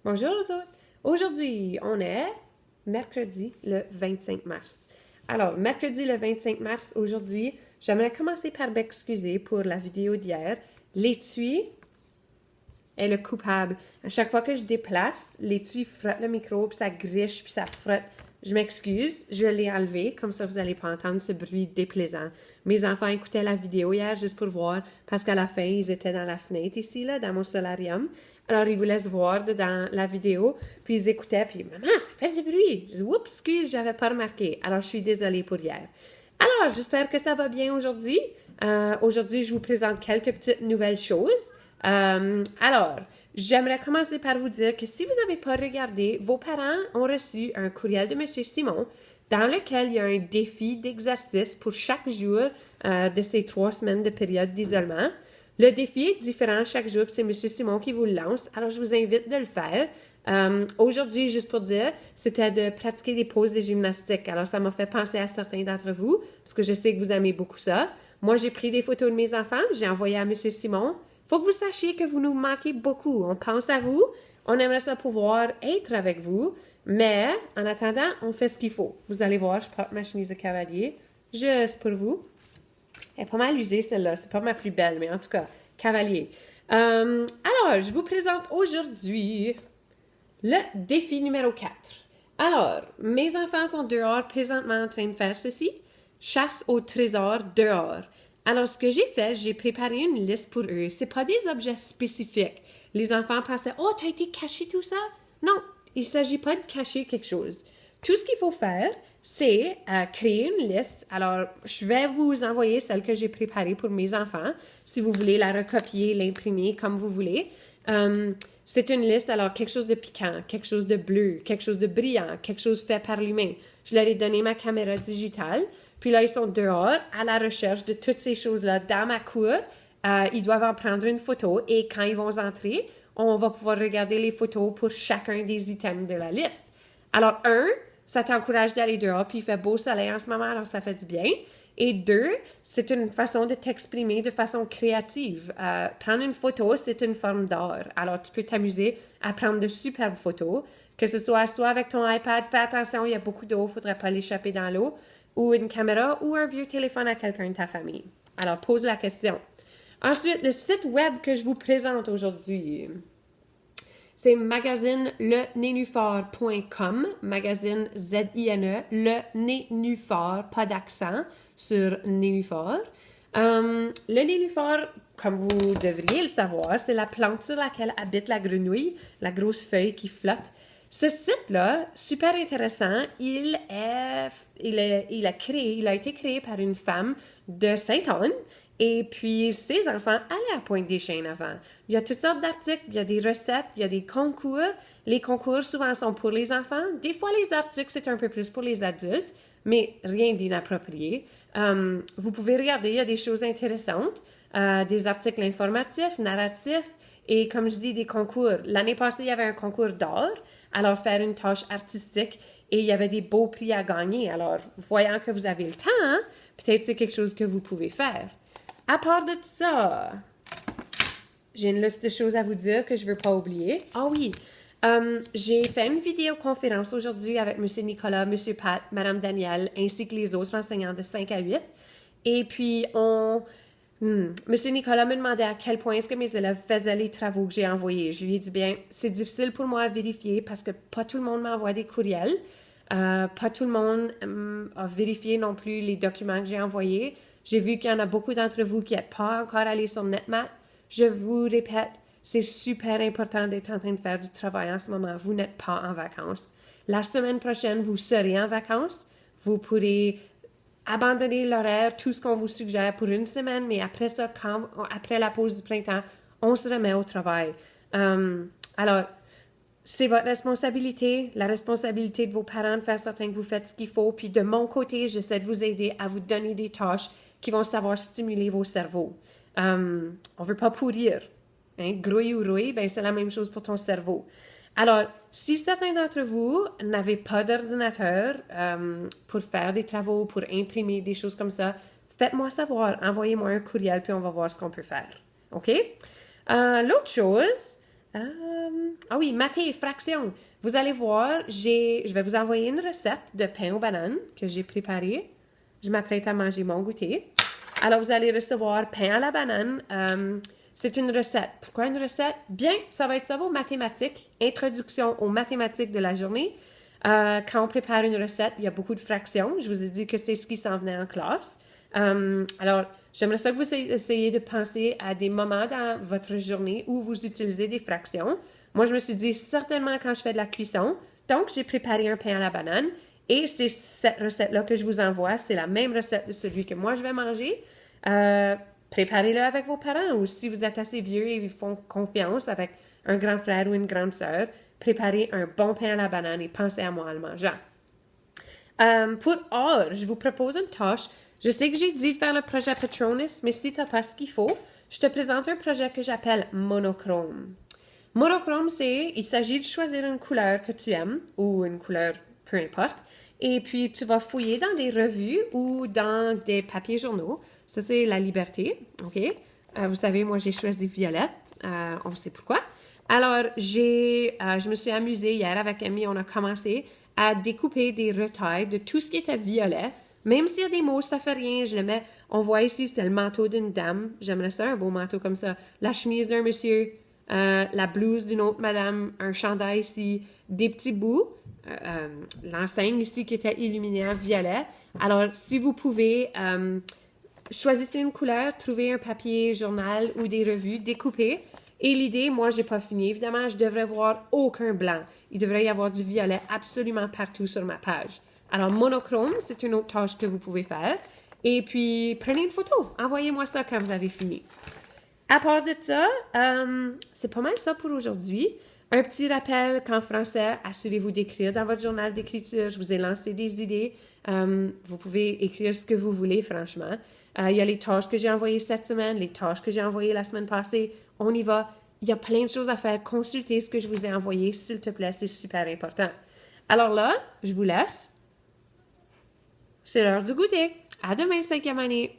Bonjour aux autres. Aujourd'hui, on est mercredi le 25 mars. Alors, mercredi le 25 mars, aujourd'hui, j'aimerais commencer par m'excuser pour la vidéo d'hier. L'étui est le coupable. À chaque fois que je déplace, l'étui frotte le micro, puis ça griche, puis ça frotte. Je m'excuse, je l'ai enlevé, comme ça vous n'allez pas entendre ce bruit déplaisant. Mes enfants écoutaient la vidéo hier juste pour voir, parce qu'à la fin, ils étaient dans la fenêtre ici, là, dans mon solarium. Alors, ils vous laissent voir dans la vidéo, puis ils écoutaient, puis « Maman, ça fait du bruit! » Je dis « Oups, excuse, j'avais pas remarqué. » Alors, je suis désolée pour hier. Alors, j'espère que ça va bien aujourd'hui. Aujourd'hui, je vous présente quelques petites nouvelles choses. Alors, j'aimerais commencer par vous dire que si vous n'avez pas regardé, vos parents ont reçu un courriel de M. Simon dans lequel il y a un défi d'exercice pour chaque jour de ces 3 semaines de période d'isolement. Le défi est différent chaque jour, c'est M. Simon qui vous le lance, alors je vous invite de le faire. Aujourd'hui, juste pour dire, c'était de pratiquer des poses de gymnastique. Alors, ça m'a fait penser à certains d'entre vous, parce que je sais que vous aimez beaucoup ça. Moi, j'ai pris des photos de mes enfants, j'ai envoyé à M. Simon. Faut que vous sachiez que vous nous manquez beaucoup. On pense à vous, on aimerait ça pouvoir être avec vous, mais en attendant, on fait ce qu'il faut. Vous allez voir, je porte ma chemise de cavalier, juste pour vous. Elle est pas mal usée, celle-là. C'est pas ma plus belle, mais en tout cas, cavalier. Alors, je vous présente aujourd'hui le défi numéro 4. Alors, mes enfants sont dehors présentement en train de faire ceci. Chasse au trésor dehors. Alors, ce que j'ai fait, j'ai préparé une liste pour eux. C'est pas des objets spécifiques. Les enfants pensaient, oh, t'as été caché tout ça? Non, il s'agit pas de cacher quelque chose. Tout ce qu'il faut faire, c'est créer une liste. Alors, je vais vous envoyer celle que j'ai préparée pour mes enfants, si vous voulez la recopier, l'imprimer comme vous voulez. C'est une liste, alors quelque chose de piquant, quelque chose de bleu, quelque chose de brillant, quelque chose fait par l'humain. Je leur ai donné ma caméra digitale, puis là, ils sont dehors à la recherche de toutes ces choses-là dans ma cour. Ils doivent en prendre une photo et quand ils vont entrer, on va pouvoir regarder les photos pour chacun des items de la liste. Alors, ça t'encourage d'aller dehors, puis il fait beau soleil en ce moment, alors ça fait du bien. Et 2, c'est une façon de t'exprimer de façon créative. Prendre une photo, c'est une forme d'art. Alors, tu peux t'amuser à prendre de superbes photos, que ce soit avec ton iPad, fais attention, il y a beaucoup d'eau, il ne faudrait pas l'échapper dans l'eau, ou une caméra, ou un vieux téléphone à quelqu'un de ta famille. Alors, pose la question. Ensuite, le site web que je vous présente aujourd'hui, c'est magazinelenenufar.com, magazine Z-I-N-E, le nénuphar, pas d'accent sur nénuphar. Le nénuphar, comme vous devriez le savoir, c'est la plante sur laquelle habite la grenouille, la grosse feuille qui flotte. Ce site-là, super intéressant, il a été créé par une femme de Sainte-Anne. Et puis, ses enfants allaient à Pointe-des-Chênes avant. Il y a toutes sortes d'articles, il y a des recettes, il y a des concours. Les concours, souvent, sont pour les enfants. Des fois, les articles, c'est un peu plus pour les adultes, mais rien d'inapproprié. Vous pouvez regarder, il y a des choses intéressantes, des articles informatifs, narratifs, et comme je dis, des concours. L'année passée, il y avait un concours d'art, alors faire une tâche artistique, et il y avait des beaux prix à gagner. Alors, voyant que vous avez le temps, hein, peut-être c'est quelque chose que vous pouvez faire. À part de ça, j'ai une liste de choses à vous dire que je ne veux pas oublier. Ah oui, j'ai fait une vidéoconférence aujourd'hui avec M. Nicolas, M. Pat, Mme Danielle, ainsi que les autres enseignants de 5 à 8. Et puis, M. Nicolas me demandait à quel point est-ce que mes élèves faisaient les travaux que j'ai envoyés. Je lui ai dit, bien, c'est difficile pour moi à vérifier parce que pas tout le monde m'envoie des courriels. Pas tout le monde a vérifié non plus les documents que j'ai envoyés. J'ai vu qu'il y en a beaucoup d'entre vous qui n'êtes pas encore allés sur NetMat. Je vous répète, c'est super important d'être en train de faire du travail en ce moment. Vous n'êtes pas en vacances. La semaine prochaine, vous serez en vacances. Vous pourrez abandonner l'horaire, tout ce qu'on vous suggère pour une semaine, mais après ça, après la pause du printemps, on se remet au travail. Alors, c'est votre responsabilité, la responsabilité de vos parents de faire certain que vous faites ce qu'il faut. Puis de mon côté, j'essaie de vous aider à vous donner des tâches qui vont savoir stimuler vos cerveaux. On ne veut pas pourrir. Hein? Grouille ou rouille, ben c'est la même chose pour ton cerveau. Alors, si certains d'entre vous n'avez pas d'ordinateur pour faire des travaux, pour imprimer des choses comme ça, faites-moi savoir. Envoyez-moi un courriel, puis on va voir ce qu'on peut faire. OK? L'autre chose, Ah oui, maths et fractions. Vous allez voir, je vais vous envoyer une recette de pain aux bananes que j'ai préparée. Je m'apprête à manger mon goûter. Alors, vous allez recevoir pain à la banane. C'est une recette. Pourquoi une recette? Bien, ça va être ça vos mathématiques. Introduction aux mathématiques de la journée. Quand on prépare une recette, il y a beaucoup de fractions. Je vous ai dit que c'est ce qui s'en venait en classe. Alors, j'aimerais ça que vous essayiez de penser à des moments dans votre journée où vous utilisez des fractions. Moi, je me suis dit certainement quand je fais de la cuisson. Donc, j'ai préparé un pain à la banane. Et c'est cette recette-là que je vous envoie. C'est la même recette de celui que moi, je vais manger. Préparez-le avec vos parents ou si vous êtes assez vieux et ils font confiance avec un grand frère ou une grande sœur, préparez un bon pain à la banane et pensez à moi en le mangeant. Pour or, je vous propose une tâche. Je sais que j'ai dit de faire le projet Patronus, mais si tu n'as pas ce qu'il faut, je te présente un projet que j'appelle monochrome. Monochrome, il s'agit de choisir une couleur que tu aimes ou une couleur peu importe. Et puis, tu vas fouiller dans des revues ou dans des papiers journaux. Ça, c'est la liberté, OK? Vous savez, moi, j'ai choisi violette. On sait pourquoi. Alors, je me suis amusée hier avec Amy. On a commencé à découper des retailles de tout ce qui était violet. Même s'il y a des mots, ça fait rien. Je le mets. On voit ici, c'était le manteau d'une dame. J'aimerais ça, un beau manteau comme ça. La chemise d'un monsieur. La blouse d'une autre madame. Un chandail ici. Des petits bouts. L'enseigne ici qui était illuminée en violet. Alors, si vous pouvez, choisissez une couleur, trouvez un papier journal ou des revues, découpez. Et l'idée, moi, j'ai pas fini. Évidemment, je devrais voir aucun blanc. Il devrait y avoir du violet absolument partout sur ma page. Alors, monochrome, c'est une autre tâche que vous pouvez faire. Et puis, prenez une photo. Envoyez-moi ça quand vous avez fini. À part de ça, c'est pas mal ça pour aujourd'hui. Un petit rappel qu'en français, assurez-vous d'écrire dans votre journal d'écriture. Je vous ai lancé des idées. Vous pouvez écrire ce que vous voulez, franchement. Il y a les tâches que j'ai envoyées cette semaine, les tâches que j'ai envoyées la semaine passée. On y va. Il y a plein de choses à faire. Consultez ce que je vous ai envoyé, s'il te plaît. C'est super important. Alors là, je vous laisse. C'est l'heure du goûter. À demain, 5e année.